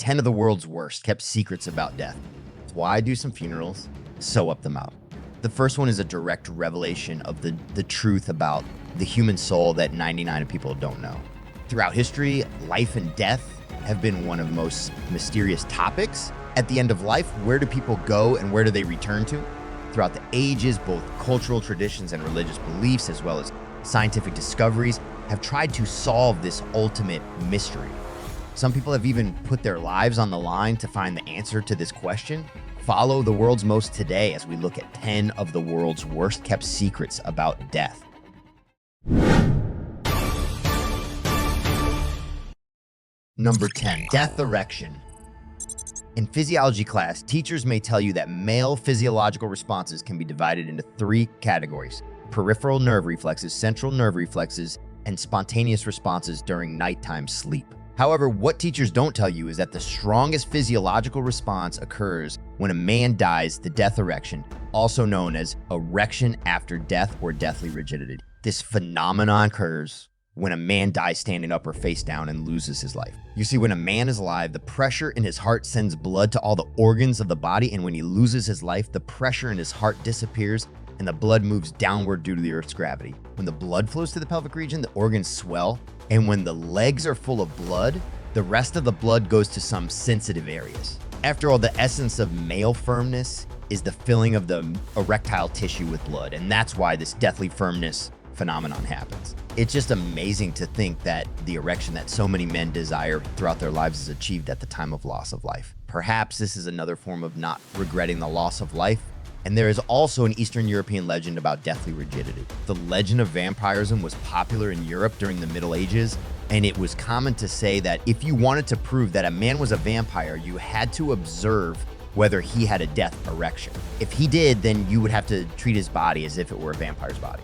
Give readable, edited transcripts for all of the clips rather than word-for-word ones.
10 of the world's worst kept secrets about death. That's why I do some funerals, sew up the mouth. The first one is a direct revelation of the truth about the human soul that 99 people don't know. Throughout history, life and death have been one of the most mysterious topics. At the end of life, where do people go and where do they return to? Throughout the ages, both cultural traditions and religious beliefs, as well as scientific discoveries, have tried to solve this ultimate mystery. Some people have even put their lives on the line to find the answer to this question. Follow The World's Most today as we look at 10 of the world's worst kept secrets about death. Number 10, death erection. In physiology class, teachers may tell you that male physiological responses can be divided into 3 categories: peripheral nerve reflexes, central nerve reflexes, and spontaneous responses during nighttime sleep. However, what teachers don't tell you is that the strongest physiological response occurs when a man dies, the death erection, also known as erection after death or deathly rigidity. This phenomenon occurs when a man dies standing up or face down and loses his life. You see, when a man is alive, the pressure in his heart sends blood to all the organs of the body, and when he loses his life, the pressure in his heart disappears and the blood moves downward due to the Earth's gravity. When the blood flows to the pelvic region, the organs swell, and when the legs are full of blood, the rest of the blood goes to some sensitive areas. After all, the essence of male firmness is the filling of the erectile tissue with blood, and that's why this deathly firmness phenomenon happens. It's just amazing to think that the erection that so many men desire throughout their lives is achieved at the time of loss of life. Perhaps this is another form of not regretting the loss of life. And there is also an Eastern European legend about deathly rigidity. The legend of vampirism was popular in Europe during the Middle Ages, and it was common to say that if you wanted to prove that a man was a vampire, you had to observe whether he had a death erection. If he did, then you would have to treat his body as if it were a vampire's body.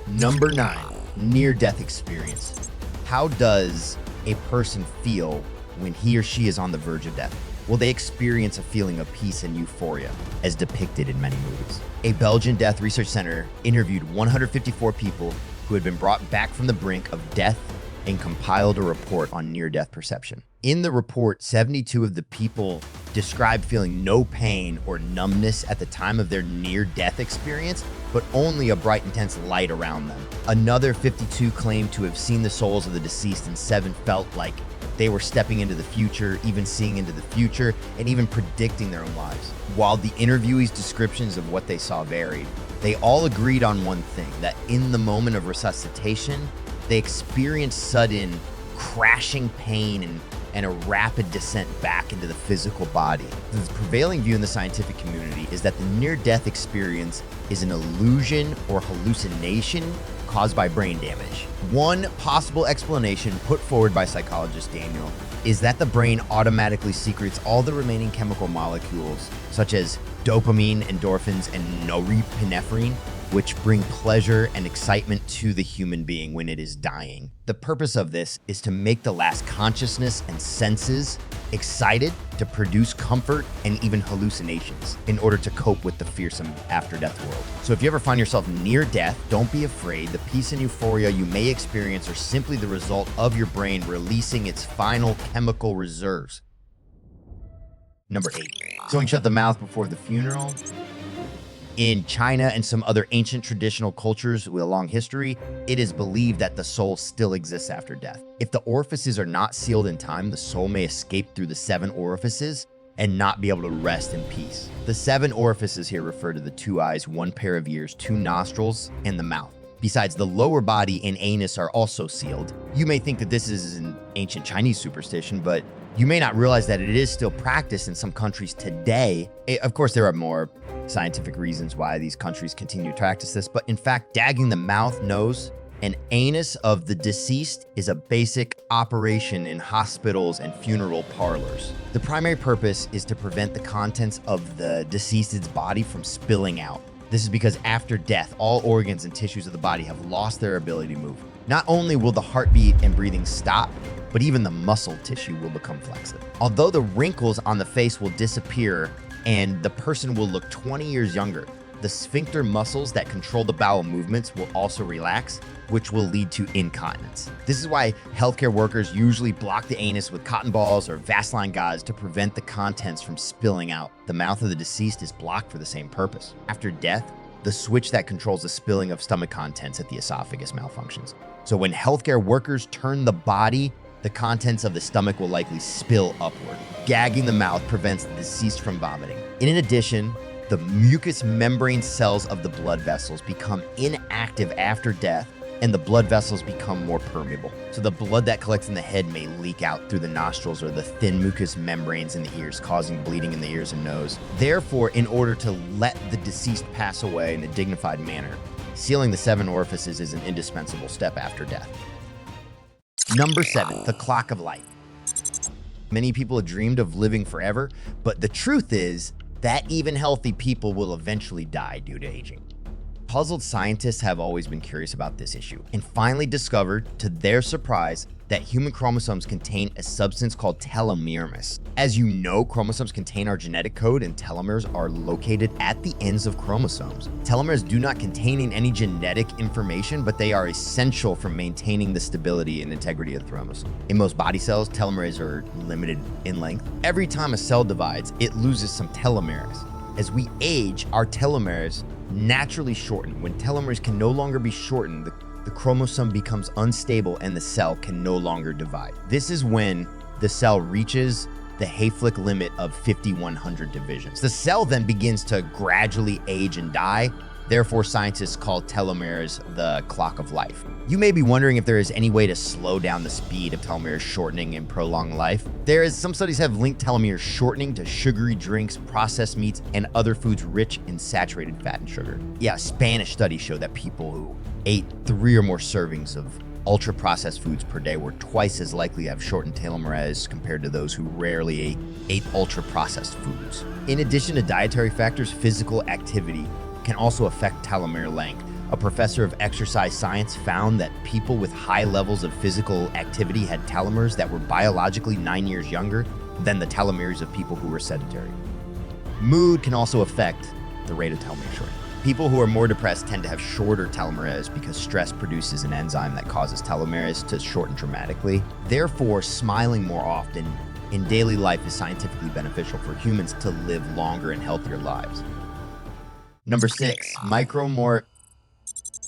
Number 9, near-death experience. How does a person feel when he or she is on the verge of death? Well, they experience a feeling of peace and euphoria, as depicted in many movies. A Belgian death research center interviewed 154 people who had been brought back from the brink of death and compiled a report on near-death perception. In the report, 72 of the people described feeling no pain or numbness at the time of their near-death experience, but only a bright, intense light around them. Another 52 claimed to have seen the souls of the deceased, and 7 felt like they were stepping into the future, even seeing into the future, and even predicting their own lives. While the interviewees' descriptions of what they saw varied, they all agreed on one thing, that in the moment of resuscitation, they experienced sudden crashing pain and a rapid descent back into the physical body. The prevailing view in the scientific community is that the near-death experience is an illusion or hallucination caused by brain damage. One possible explanation put forward by psychologist Daniel is that the brain automatically secretes all the remaining chemical molecules, such as dopamine, endorphins, and norepinephrine, which bring pleasure and excitement to the human being when it is dying. The purpose of this is to make the last consciousness and senses excited to produce comfort and even hallucinations in order to cope with the fearsome after-death world. So if you ever find yourself near death, don't be afraid. The peace and euphoria you may experience are simply the result of your brain releasing its final chemical reserves. Number 8, sewing shut the mouth before the funeral. In China and some other ancient traditional cultures with a long history, it is believed that the soul still exists after death. If the orifices are not sealed in time, the soul may escape through the 7 orifices and not be able to rest in peace. The 7 orifices here refer to the 2 eyes, 1 pair of ears, 2 nostrils, and the mouth. Besides, the lower body and anus are also sealed. You may think that this is an ancient Chinese superstition, but you may not realize that it is still practiced in some countries today. Of course, there are more scientific reasons why these countries continue to practice this, but in fact, dagging the mouth, nose, and anus of the deceased is a basic operation in hospitals and funeral parlors. The primary purpose is to prevent the contents of the deceased's body from spilling out. This is because after death, all organs and tissues of the body have lost their ability to move. Not only will the heartbeat and breathing stop, but even the muscle tissue will become flexible. Although the wrinkles on the face will disappear and the person will look 20 years younger, the sphincter muscles that control the bowel movements will also relax, which will lead to incontinence. This is why healthcare workers usually block the anus with cotton balls or Vaseline gauze to prevent the contents from spilling out. The mouth of the deceased is blocked for the same purpose. After death, the switch that controls the spilling of stomach contents at the esophagus malfunctions. So when healthcare workers turn the body, the contents of the stomach will likely spill upward. Gagging the mouth prevents the deceased from vomiting. In addition, the mucous membrane cells of the blood vessels become inactive after death, and the blood vessels become more permeable. So the blood that collects in the head may leak out through the nostrils or the thin mucous membranes in the ears, causing bleeding in the ears and nose. Therefore, in order to let the deceased pass away in a dignified manner, sealing the 7 orifices is an indispensable step after death. Number 7, the clock of life. Many people have dreamed of living forever, but the truth is that even healthy people will eventually die due to aging. Puzzled scientists have always been curious about this issue and finally discovered, to their surprise, that human chromosomes contain a substance called telomeres. As you know, chromosomes contain our genetic code, and telomeres are located at the ends of chromosomes. Telomeres do not contain any genetic information, but they are essential for maintaining the stability and integrity of the chromosome. In most body cells, telomeres are limited in length. Every time a cell divides, it loses some telomeres. As we age, our telomeres naturally shorten. When telomeres can no longer be shortened, the chromosome becomes unstable and the cell can no longer divide. This is when the cell reaches the Hayflick limit of 5,100 divisions. The cell then begins to gradually age and die. Therefore, scientists call telomeres the clock of life. You may be wondering if there is any way to slow down the speed of telomeres shortening and prolong life. Some studies have linked telomeres shortening to sugary drinks, processed meats, and other foods rich in saturated fat and sugar. Yeah, a Spanish study showed that people who ate 3 or more servings of ultra-processed foods per day were twice as likely to have shortened telomeres compared to those who rarely ate ultra-processed foods. In addition to dietary factors, physical activity can also affect telomere length. A professor of exercise science found that people with high levels of physical activity had telomeres that were biologically 9 years younger than the telomeres of people who were sedentary. Mood can also affect the rate of telomere shortening. People who are more depressed tend to have shorter telomeres because stress produces an enzyme that causes telomeres to shorten dramatically. Therefore, smiling more often in daily life is scientifically beneficial for humans to live longer and healthier lives. Number 6, Micromort.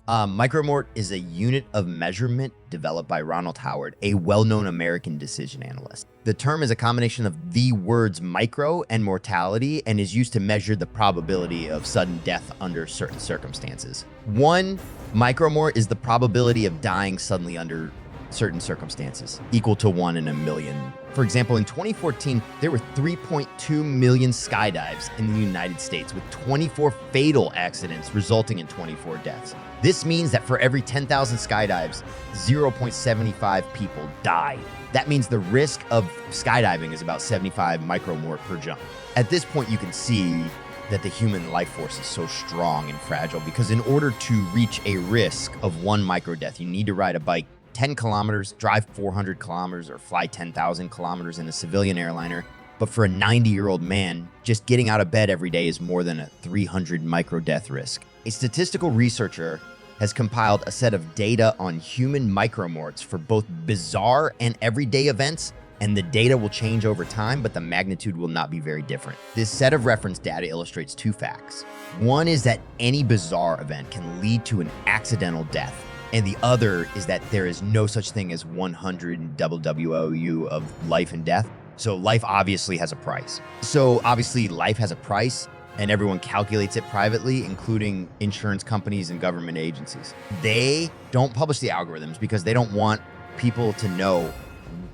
Micromort is a unit of measurement developed by Ronald Howard, a well-known American decision analyst. The term is a combination of the words micro and mortality and is used to measure the probability of sudden death under certain circumstances. 1 micromort is the probability of dying suddenly under certain circumstances, equal to 1 in a million. For example, in 2014, there were 3.2 million skydives in the United States, with 24 fatal accidents resulting in 24 deaths. This means that for every 10,000 skydives, 0.75 people die. That means the risk of skydiving is about 75 micromort per jump. At this point, you can see that the human life force is so strong and fragile, because in order to reach a risk of 1 microdeath, you need to ride a bike 10 kilometers, drive 400 kilometers, or fly 10,000 kilometers in a civilian airliner. But for a 90-year-old man, just getting out of bed every day is more than a 300 microdeath risk. A statistical researcher has compiled a set of data on human micromorts for both bizarre and everyday events, and the data will change over time, but the magnitude will not be very different. This set of reference data illustrates 2 facts. One is that any bizarre event can lead to an accidental death, and the other is that there is no such thing as 100 WWOU of life and death. So life obviously has a price. So obviously life has a price, and everyone calculates it privately, including insurance companies and government agencies. They don't publish the algorithms because they don't want people to know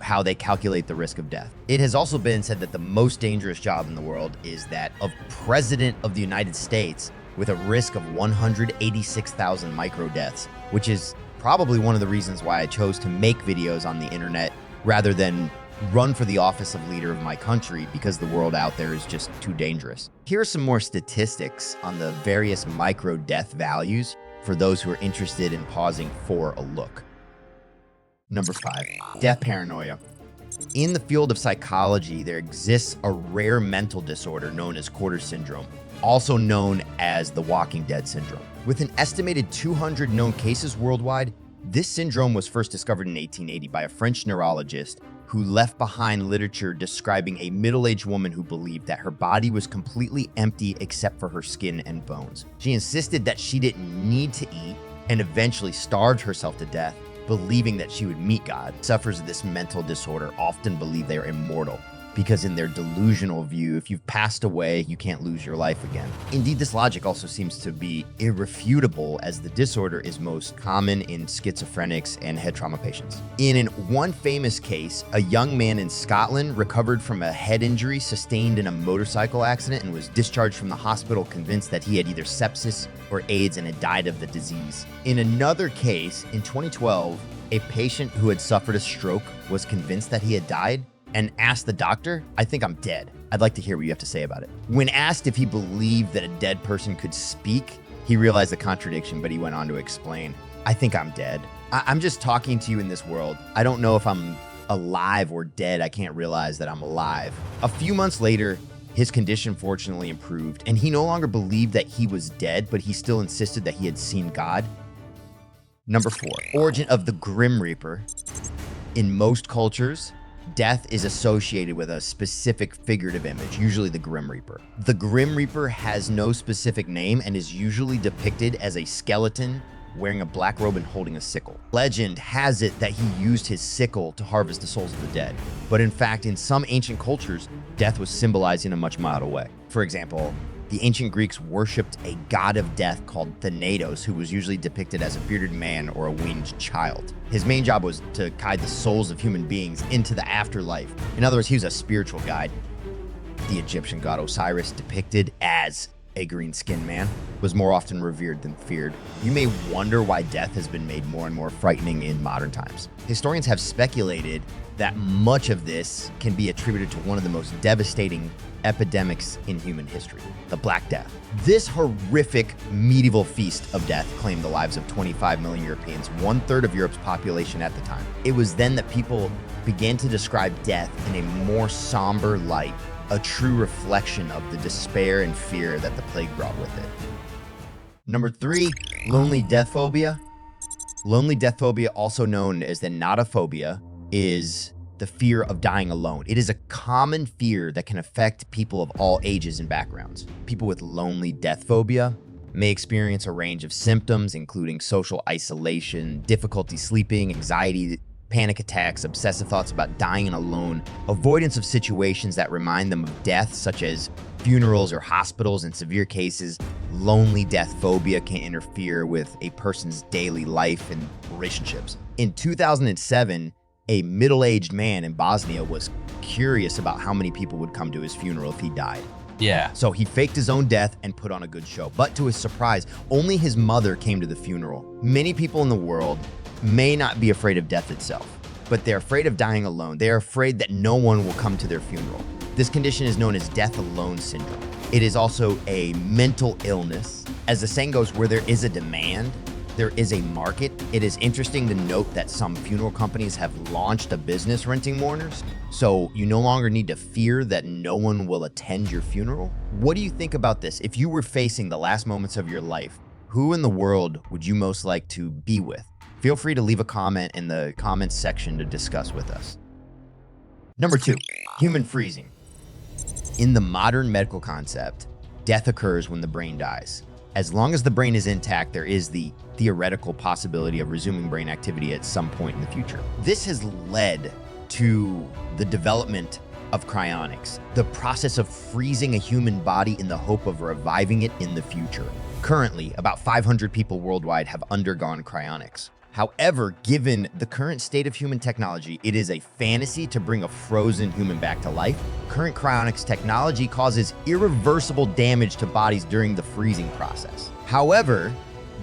how they calculate the risk of death. It has also been said that the most dangerous job in the world is that of President of the United States, with a risk of 186,000 microdeaths, which is probably one of the reasons why I chose to make videos on the internet rather than run for the office of leader of my country, because the world out there is just too dangerous. Here are some more statistics on the various micro-death values for those who are interested in pausing for a look. Number 5, death paranoia. In the field of psychology, there exists a rare mental disorder known as Corder syndrome, also known as the Walking Dead syndrome. With an estimated 200 known cases worldwide, This syndrome was first discovered in 1880 by a French neurologist who left behind literature describing a middle-aged woman who believed that her body was completely empty except for her skin and bones. She insisted that she didn't need to eat and eventually starved herself to death, believing that she would meet God. Sufferers of this mental disorder often believe they are immortal, because in their delusional view, if you've passed away, you can't lose your life again. Indeed, this logic also seems to be irrefutable, as the disorder is most common in schizophrenics and head trauma patients. In one famous case, a young man in Scotland recovered from a head injury sustained in a motorcycle accident and was discharged from the hospital convinced that he had either sepsis or AIDS and had died of the disease. In another case, in 2012, a patient who had suffered a stroke was convinced that he had died and asked the doctor, "I think I'm dead. I'd like to hear what you have to say about it." When asked if he believed that a dead person could speak, he realized the contradiction, but he went on to explain, "I think I'm dead. I'm just talking to you in this world. I don't know if I'm alive or dead. I can't realize that I'm alive." A few months later, his condition fortunately improved, and he no longer believed that he was dead, but he still insisted that he had seen God. Number 4, origin of the Grim Reaper. In most cultures, death is associated with a specific figurative image, usually the Grim Reaper. The Grim Reaper has no specific name and is usually depicted as a skeleton wearing a black robe and holding a sickle. Legend has it that he used his sickle to harvest the souls of the dead. But in fact, in some ancient cultures, death was symbolized in a much milder way. For example, the ancient Greeks worshipped a god of death called Thanatos, who was usually depicted as a bearded man or a winged child. His main job was to guide the souls of human beings into the afterlife. In other words, he was a spiritual guide. The Egyptian god Osiris, depicted as a green-skinned man, was more often revered than feared. You may wonder why death has been made more and more frightening in modern times. Historians have speculated that much of this can be attributed to one of the most devastating epidemics in human history, the Black Death. This horrific medieval feast of death claimed the lives of 25 million Europeans, 1/3 of Europe's population at the time. It was then that people began to describe death in a more somber light, a true reflection of the despair and fear that the plague brought with it. Number 3, lonely death phobia. Lonely death phobia, also known as the notophobia, is the fear of dying alone. It is a common fear that can affect people of all ages and backgrounds. People with lonely death phobia may experience a range of symptoms, including social isolation, difficulty sleeping, anxiety, panic attacks, obsessive thoughts about dying alone, avoidance of situations that remind them of death, such as funerals or hospitals. In severe cases, lonely death phobia can interfere with a person's daily life and relationships. In 2007, a middle-aged man in Bosnia was curious about how many people would come to his funeral if he died. Yeah. So he faked his own death and put on a good show. But to his surprise, only his mother came to the funeral. Many people in the world may not be afraid of death itself, but they're afraid of dying alone. They are afraid that no one will come to their funeral. This condition is known as death alone syndrome. It is also a mental illness. As the saying goes, where there is a demand, there is a market. It is interesting to note that some funeral companies have launched a business renting mourners, so you no longer need to fear that no one will attend your funeral. What do you think about this? If you were facing the last moments of your life, who in the world would you most like to be with? Feel free to leave a comment in the comments section to discuss with us. Number 2, human freezing. In the modern medical concept, death occurs when the brain dies. As long as the brain is intact, there is the theoretical possibility of resuming brain activity at some point in the future. This has led to the development of cryonics, the process of freezing a human body in the hope of reviving it in the future. Currently, about 500 people worldwide have undergone cryonics. However, given the current state of human technology, it is a fantasy to bring a frozen human back to life. Current cryonics technology causes irreversible damage to bodies during the freezing process. However,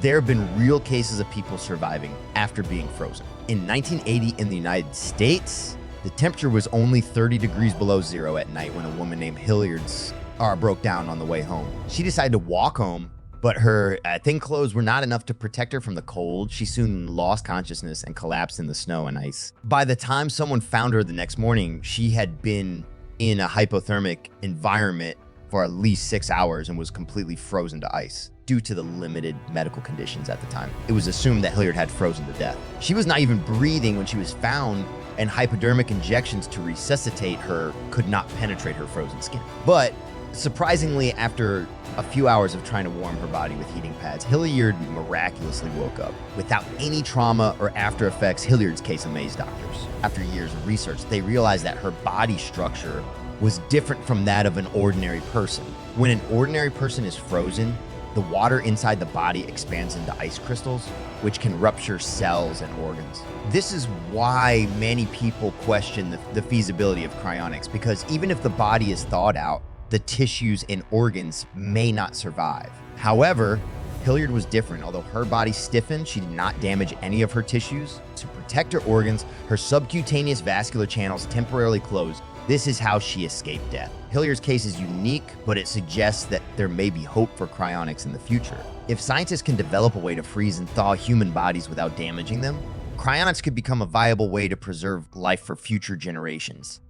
there have been real cases of people surviving after being frozen. In 1980 in the United States, the temperature was only 30 degrees below zero at night when a woman named Hilliard's broke down on the way home. She decided to walk home, but her thin clothes were not enough to protect her from the cold. She soon lost consciousness and collapsed in the snow and ice. By the time someone found her the next morning, she had been in a hypothermic environment for at least 6 hours and was completely frozen to ice. due to the limited medical conditions at the time. It was assumed that Hilliard had frozen to death. She was not even breathing when she was found, and hypodermic injections to resuscitate her could not penetrate her frozen skin. But surprisingly, after a few hours of trying to warm her body with heating pads, Hilliard miraculously woke up. Without any trauma or after effects, Hilliard's case amazed doctors. After years of research, they realized that her body structure was different from that of an ordinary person. When an ordinary person is frozen, the water inside the body expands into ice crystals, which can rupture cells and organs. This is why many people question the feasibility of cryonics, because even if the body is thawed out, the tissues and organs may not survive. However, Hilliard was different. Although her body stiffened, she did not damage any of her tissues. To protect her organs, her subcutaneous vascular channels temporarily closed. This is how she escaped death. Hilliard's case is unique, but it suggests that there may be hope for cryonics in the future. If scientists can develop a way to freeze and thaw human bodies without damaging them, cryonics could become a viable way to preserve life for future generations.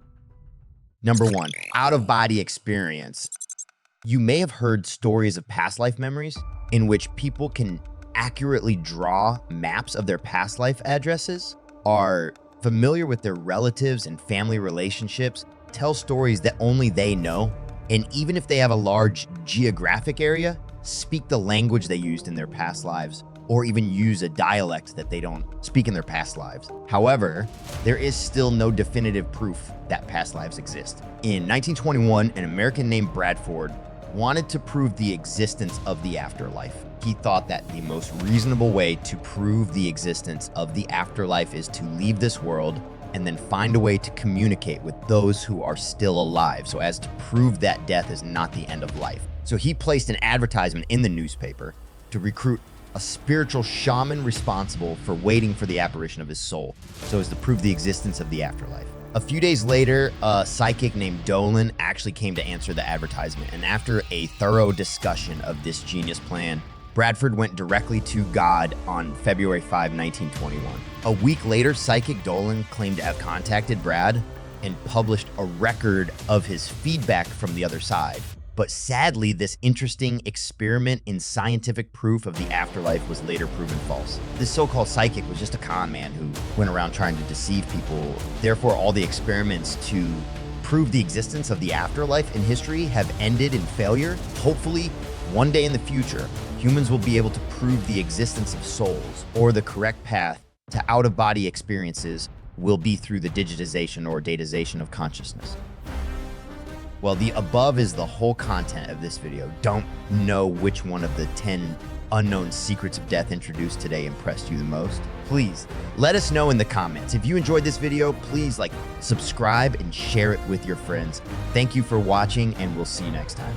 Number 1, out-of-body experience. You may have heard stories of past life memories in which people can accurately draw maps of their past life addresses, are familiar with their relatives and family relationships, tell stories that only they know, and even if they have a large geographic area, speak the language they used in their past lives, or even use a dialect that they don't speak in their past lives. However, there is still no definitive proof that past lives exist. In 1921, an American named Bradford wanted to prove the existence of the afterlife. He thought that the most reasonable way to prove the existence of the afterlife is to leave this world and then find a way to communicate with those who are still alive, so as to prove that death is not the end of life. So he placed an advertisement in the newspaper to recruit a spiritual shaman responsible for waiting for the apparition of his soul, so as to prove the existence of the afterlife. A few days later, a psychic named Dolan actually came to answer the advertisement, and after a thorough discussion of this genius plan, Bradford went directly to God on February 5, 1921. A week later, psychic Dolan claimed to have contacted Brad and published a record of his feedback from the other side. But sadly, this interesting experiment in scientific proof of the afterlife was later proven false. This so-called psychic was just a con man who went around trying to deceive people. Therefore, all the experiments to prove the existence of the afterlife in history have ended in failure. Hopefully, one day in the future, humans will be able to prove the existence of souls, or the correct path to out-of-body experiences will be through the digitization or datization of consciousness. Well, the above is the whole content of this video. Don't know which one of the 10 unknown secrets of death introduced today impressed you the most. Please let us know in the comments. If you enjoyed this video, please subscribe and share it with your friends. Thank you for watching, and we'll see you next time.